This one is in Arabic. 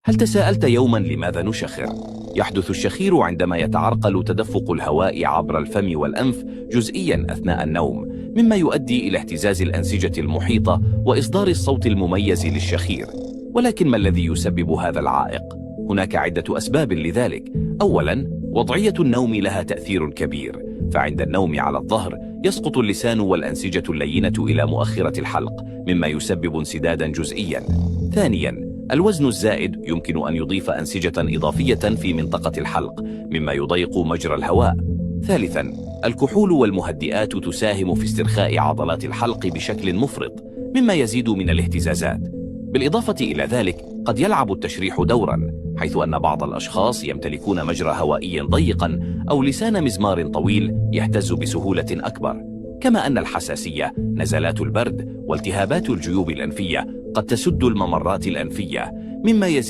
هل تساءلت يوما لماذا نشخر؟ يحدث الشخير عندما يتعرقل تدفق الهواء عبر الفم والأنف جزئيا أثناء النوم، مما يؤدي إلى اهتزاز الأنسجة المحيطة وإصدار الصوت المميز للشخير. ولكن ما الذي يسبب هذا العائق؟ هناك عدة أسباب لذلك. أولا، وضعية النوم لها تأثير كبير، فعند النوم على الظهر يسقط اللسان والأنسجة اللينة إلى مؤخرة الحلق، مما يسبب انسدادا جزئيا. ثانيا، الوزن الزائد يمكن أن يضيف أنسجة إضافية في منطقة الحلق، مما يضيق مجرى الهواء. ثالثا، الكحول والمهدئات تساهم في استرخاء عضلات الحلق بشكل مفرط، مما يزيد من الاهتزازات. بالإضافة إلى ذلك، قد يلعب التشريح دورا، حيث أن بعض الأشخاص يمتلكون مجرى هوائي ضيقا أو لسان مزمار طويل يهتز بسهولة أكبر. كما أن الحساسية، نزلات البرد، والتهابات الجيوب الأنفية قد تسد الممرات الأنفية، مما يزيد